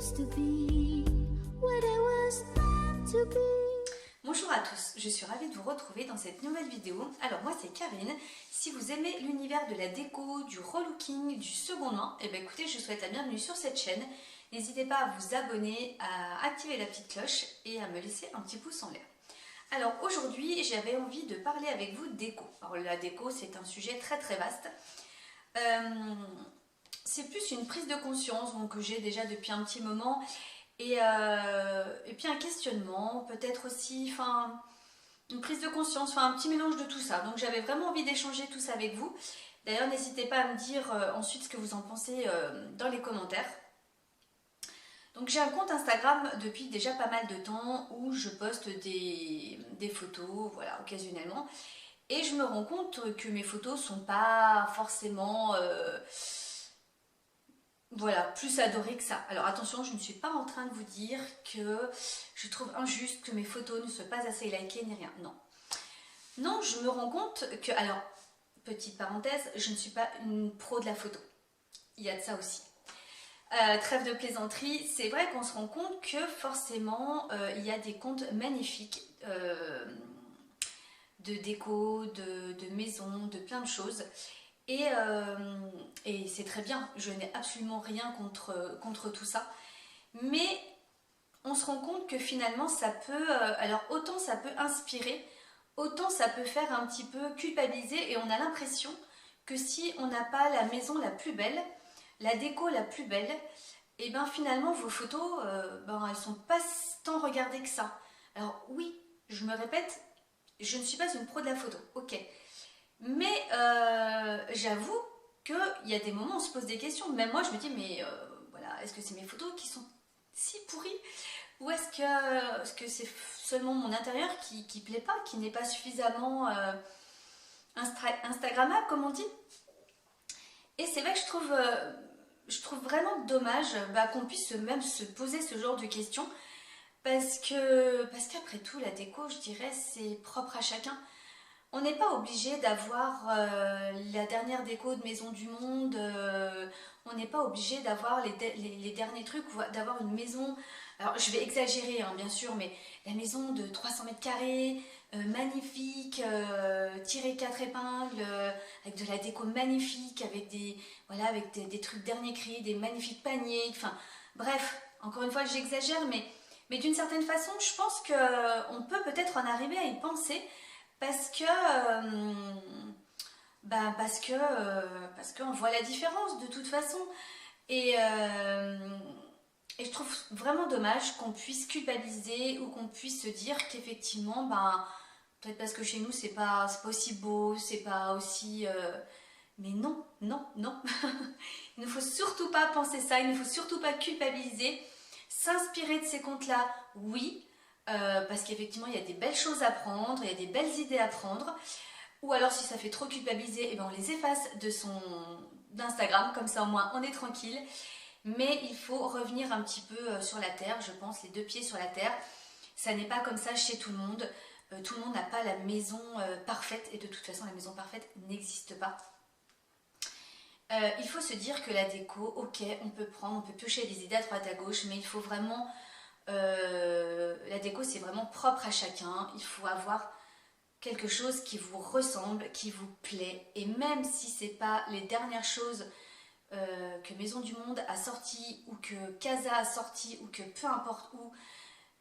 used to be, what I was meant to be. Bonjour à tous, je suis ravie de vous retrouver dans cette nouvelle vidéo. Alors moi c'est Karine, si vous aimez l'univers de la déco, du relooking, du second main, et bien écoutez, je vous souhaite la bienvenue sur cette chaîne. N'hésitez pas à vous abonner, à activer la petite cloche et à me laisser un petit pouce en l'air. Alors aujourd'hui j'avais envie de parler avec vous de déco. Alors la déco c'est un sujet très vaste. C'est plus une prise de conscience que j'ai déjà depuis un petit moment. Et puis un questionnement, peut-être aussi, une prise de conscience, un petit mélange de tout ça. Donc j'avais vraiment envie d'échanger tout ça avec vous. D'ailleurs, n'hésitez pas à me dire ensuite ce que vous en pensez dans les commentaires. Donc j'ai un compte Instagram depuis déjà pas mal de temps où je poste des photos, voilà, occasionnellement. Et je me rends compte que mes photos sont pas forcément... voilà, plus adoré que ça. Alors attention, je ne suis pas en train de vous dire que je trouve injuste que mes photos ne soient pas assez likées ni rien. Non. Non, je me rends compte que, alors, petite parenthèse, je ne suis pas une pro de la photo. Il y a de ça aussi. Trêve de plaisanterie, c'est vrai qu'on se rend compte que forcément, il y a des comptes magnifiques de déco, de maison, de plein de choses. Et c'est très bien, je n'ai absolument rien contre tout ça. Mais on se rend compte que finalement ça peut, alors autant ça peut inspirer, autant ça peut faire un petit peu culpabiliser et on a l'impression que si on n'a pas la maison la plus belle, la déco la plus belle, et bien finalement vos photos, elles sont pas tant regardées que ça. Alors oui, je me répète, je ne suis pas une pro de la photo, ok. Mais j'avoue qu'il y a des moments où on se pose des questions. Même moi, je me dis, mais voilà, est-ce que c'est mes photos qui sont si pourries? Ou est-ce que c'est seulement mon intérieur qui plaît pas, qui n'est pas suffisamment Instagrammable, comme on dit? Et c'est vrai que je trouve vraiment dommage qu'on puisse même se poser ce genre de questions. Parce qu'après tout, la déco, je dirais, c'est propre à chacun. On n'est pas obligé d'avoir la dernière déco de Maison du Monde, on n'est pas obligé d'avoir les derniers trucs, d'avoir une maison, alors je vais exagérer bien sûr, mais la maison de 300 mètres carrés, magnifique, tirée 4 épingles, avec de la déco magnifique, avec des trucs dernier cri, des magnifiques paniers, enfin bref, encore une fois j'exagère, mais d'une certaine façon je pense qu'on peut peut-être en arriver à y penser. Parce qu'on voit la différence de toute façon et je trouve vraiment dommage qu'on puisse culpabiliser ou qu'on puisse se dire qu'effectivement peut-être parce que chez nous c'est pas aussi beau, c'est pas aussi mais non, non, non. Il ne faut surtout pas penser ça, il ne faut surtout pas culpabiliser, s'inspirer de ces comptes-là, oui. Parce qu'effectivement il y a des belles choses à prendre, il y a des belles idées à prendre, ou alors si ça fait trop culpabiliser, on les efface d'Instagram, comme ça au moins on est tranquille. Mais il faut revenir un petit peu sur la terre, je pense, les deux pieds sur la terre. Ça n'est pas comme ça chez tout le monde. Tout le monde n'a pas la maison parfaite, et de toute façon la maison parfaite n'existe pas. Il faut se dire que la déco, ok, on peut piocher des idées à droite à gauche, mais il faut vraiment... la déco c'est vraiment propre à chacun, il faut avoir quelque chose qui vous ressemble, qui vous plaît, et même si c'est pas les dernières choses que Maison du Monde a sorti ou que Casa a sorti ou que peu importe où,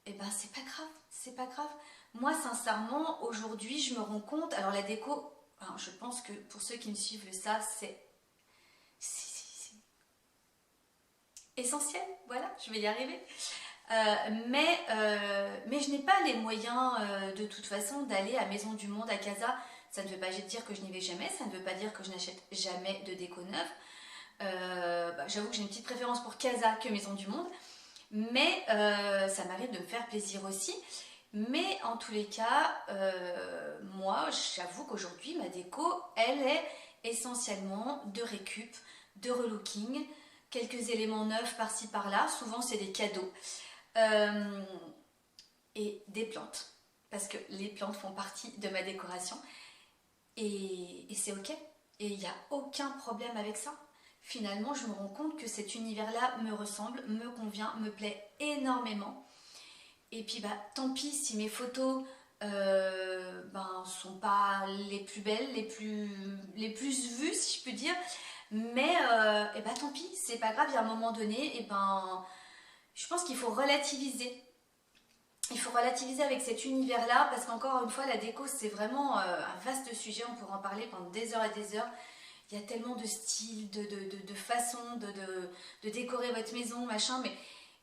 c'est pas grave, c'est pas grave. Moi sincèrement aujourd'hui je me rends compte, alors la déco, je pense que pour ceux qui me suivent ça c'est essentiel, voilà, je vais y arriver. Mais je n'ai pas les moyens de toute façon d'aller à Maison du Monde, à Casa. Ça ne veut pas dire que je n'y vais jamais, ça ne veut pas dire que je n'achète jamais de déco neuve. J'avoue que j'ai une petite préférence pour Casa que Maison du Monde, mais ça m'arrive de me faire plaisir aussi. Mais en tous les cas, moi j'avoue qu'aujourd'hui ma déco, elle est essentiellement de récup, de relooking, quelques éléments neufs par-ci par-là, souvent c'est des cadeaux. Et des plantes, parce que les plantes font partie de ma décoration et c'est ok, et il n'y a aucun problème avec ça. finalement je me rends compte que cet univers-là me ressemble, me convient, me plaît énormément. Et puis bah tant pis si mes photos sont pas les plus belles, les plus vues si je peux dire, mais et bah tant pis, c'est pas grave, il y a un moment donné, et ben je pense qu'il faut relativiser. Il faut relativiser avec cet univers-là, parce qu'encore une fois, la déco, c'est vraiment un vaste sujet, on pourrait en parler pendant des heures et des heures. Il y a tellement de styles, de façons de décorer votre maison, machin,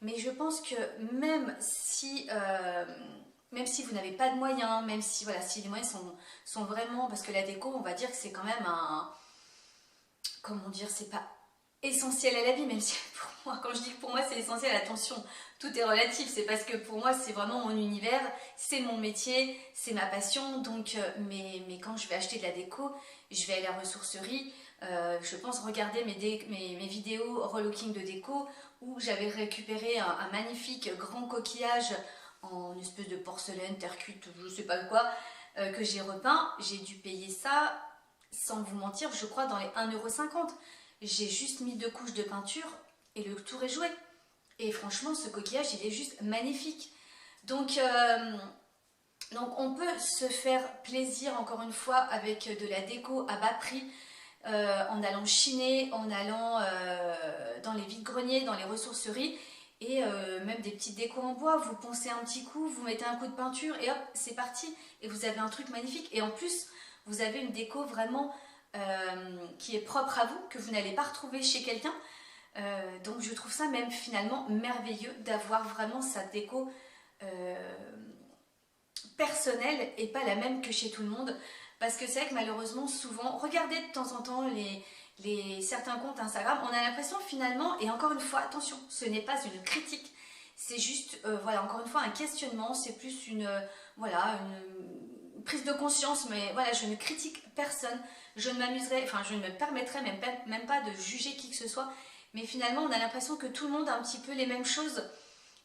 mais je pense que même si vous n'avez pas de moyens, même si, voilà, si les moyens sont vraiment... Parce que la déco, on va dire que c'est quand même un... Comment dire, c'est pas essentiel à la vie, même si pour moi, quand je dis que pour moi c'est essentiel, attention, tout est relatif, c'est parce que pour moi c'est vraiment mon univers, c'est mon métier, c'est ma passion, donc mais quand je vais acheter de la déco, je vais à la ressourcerie, je pense regarder mes vidéos relooking de déco où j'avais récupéré un magnifique grand coquillage en espèce de porcelaine, terre cuite, je sais pas quoi, que j'ai repeint, j'ai dû payer ça, sans vous mentir, je crois dans les 1,50 €. J'ai juste mis 2 couches de peinture et le tour est joué. Et franchement, ce coquillage, il est juste magnifique. Donc on peut se faire plaisir, encore une fois, avec de la déco à bas prix, en allant chiner, en allant dans les vides-greniers, dans les ressourceries, et même des petites décos en bois. Vous poncez un petit coup, vous mettez un coup de peinture, et hop, c'est parti. Et vous avez un truc magnifique. Et en plus, vous avez une déco vraiment... qui est propre à vous, que vous n'allez pas retrouver chez quelqu'un. Donc je trouve ça même finalement merveilleux d'avoir vraiment sa déco personnelle et pas la même que chez tout le monde. Parce que c'est vrai que malheureusement souvent, regardez de temps en temps certains comptes Instagram, on a l'impression finalement, et encore une fois, attention, ce n'est pas une critique, c'est juste, voilà, encore une fois, un questionnement, c'est plus voilà, une prise de conscience, mais voilà, je ne critique personne, je ne m'amuserai, enfin, je ne me permettrai même pas de juger qui que ce soit, mais finalement, on a l'impression que tout le monde a un petit peu les mêmes choses,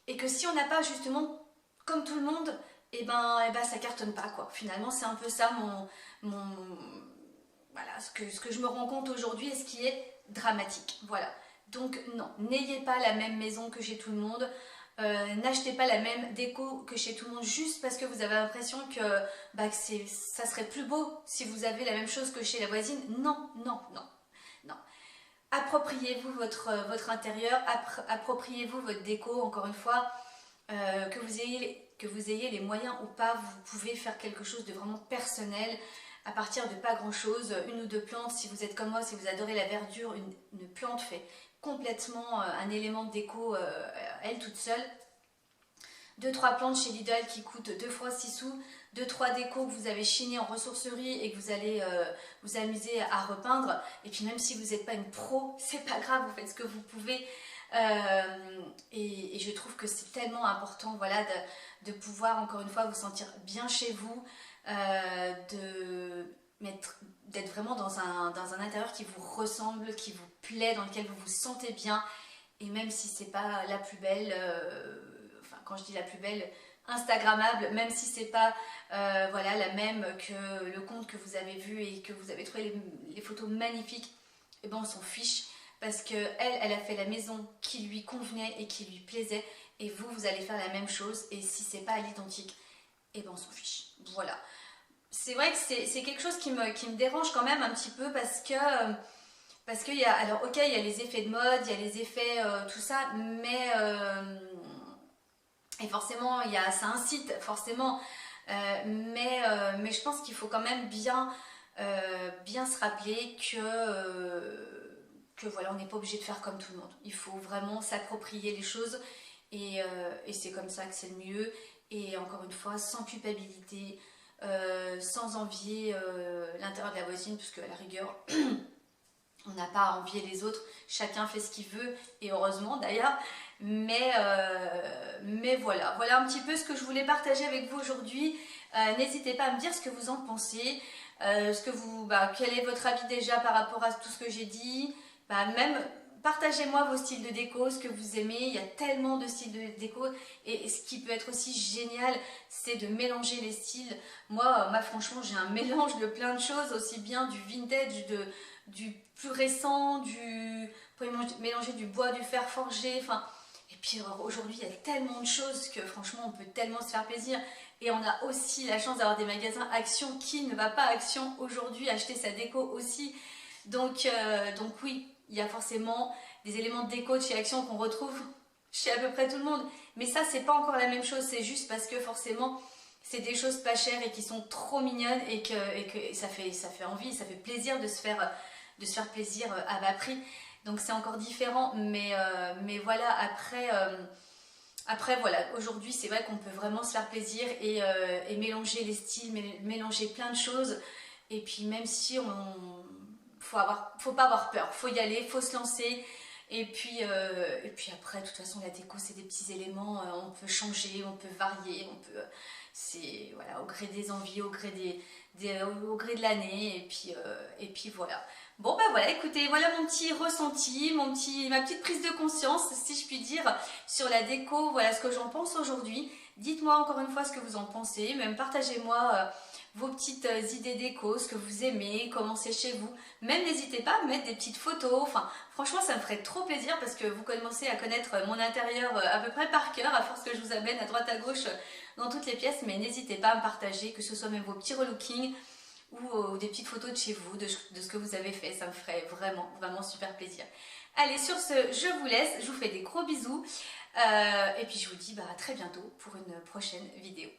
et que si on n'a pas justement comme tout le monde, ça cartonne pas, quoi. Finalement, c'est un peu ça voilà, ce que je me rends compte aujourd'hui et ce qui est dramatique. Voilà. Donc non, n'ayez pas la même maison que chez tout le monde. N'achetez pas la même déco que chez tout le monde juste parce que vous avez l'impression que ça serait plus beau si vous avez la même chose que chez la voisine. Non, non, non, non. Appropriez-vous votre intérieur, appropriez-vous votre déco, encore une fois, que vous ayez les moyens ou pas, vous pouvez faire quelque chose de vraiment personnel à partir de pas grand chose, 1 ou 2 plantes. Si vous êtes comme moi, si vous adorez la verdure, une plante fait complètement un élément de déco elle toute seule. 2-3 plantes chez Lidl qui coûtent 2 fois 6 sous, 2-3 décos que vous avez chiné en ressourcerie et que vous allez vous amuser à repeindre. Et puis même si vous n'êtes pas une pro, c'est pas grave, vous faites ce que vous pouvez. Et je trouve que c'est tellement important, voilà, de pouvoir encore une fois vous sentir bien chez vous, d'être vraiment dans un intérieur qui vous ressemble, qui vous plaît, dans lequel vous vous sentez bien. Et même si c'est pas la plus belle, enfin quand je dis la plus belle, instagrammable, même si c'est pas voilà, la même que le compte que vous avez vu et que vous avez trouvé les photos magnifiques, et ben on s'en fiche. Parce qu'elle a fait la maison qui lui convenait et qui lui plaisait. Et vous allez faire la même chose. Et si c'est pas à l'identique, et ben on s'en fiche. Voilà. C'est vrai que c'est quelque chose qui me dérange quand même un petit peu parce que il y a, alors ok, il y a les effets de mode, il y a les effets tout ça, mais et forcément ça incite forcément, mais je pense qu'il faut quand même bien se rappeler que voilà, on n'est pas obligé de faire comme tout le monde. Il faut vraiment s'approprier les choses et c'est comme ça que c'est le mieux. Et encore une fois, sans culpabilité, sans envier l'intérieur de la voisine, parce qu'à la rigueur, on n'a pas à envier les autres. Chacun fait ce qu'il veut, et heureusement d'ailleurs. Mais voilà, voilà un petit peu ce que je voulais partager avec vous aujourd'hui. N'hésitez pas à me dire ce que vous en pensez. Quel est votre avis déjà par rapport à tout ce que j'ai dit. Même partagez-moi vos styles de déco, ce que vous aimez. Il y a tellement de styles de déco, et ce qui peut être aussi génial, c'est de mélanger les styles. Moi franchement, j'ai un mélange de plein de choses, aussi bien du vintage, du plus récent, vous pouvez mélanger du bois, du fer forgé, enfin... Et puis aujourd'hui, il y a tellement de choses que franchement, on peut tellement se faire plaisir. Et on a aussi la chance d'avoir des magasins Action. Qui ne va pas à Action aujourd'hui acheter sa déco aussi? Donc oui, il y a forcément des éléments de déco de chez Action qu'on retrouve chez à peu près tout le monde. Mais ça, c'est pas encore la même chose. C'est juste parce que forcément, c'est des choses pas chères et qui sont trop mignonnes et que ça fait envie, ça fait plaisir de se faire plaisir à bas prix. Donc c'est encore différent, mais voilà, après voilà, aujourd'hui c'est vrai qu'on peut vraiment se faire plaisir et mélanger les styles, mélanger plein de choses. Et puis même si faut pas avoir peur, faut y aller, faut se lancer. Et puis après, de toute façon, la déco, c'est des petits éléments, on peut changer, on peut varier, c'est voilà, au gré des envies, au gré de l'année, et puis voilà. Bon ben voilà, écoutez, voilà mon petit ressenti, ma petite prise de conscience, si je puis dire, sur la déco, voilà ce que j'en pense aujourd'hui. Dites-moi encore une fois ce que vous en pensez, même partagez-moi vos petites idées déco, ce que vous aimez, comment c'est chez vous. Même n'hésitez pas à mettre des petites photos, enfin franchement ça me ferait trop plaisir parce que vous commencez à connaître mon intérieur à peu près par cœur à force que je vous amène à droite à gauche dans toutes les pièces, mais n'hésitez pas à me partager, que ce soit même vos petits relookings ou des petites photos de chez vous, de ce que vous avez fait, ça me ferait vraiment, vraiment super plaisir. Allez, sur ce, je vous laisse, je vous fais des gros bisous, et puis je vous dis à très bientôt pour une prochaine vidéo.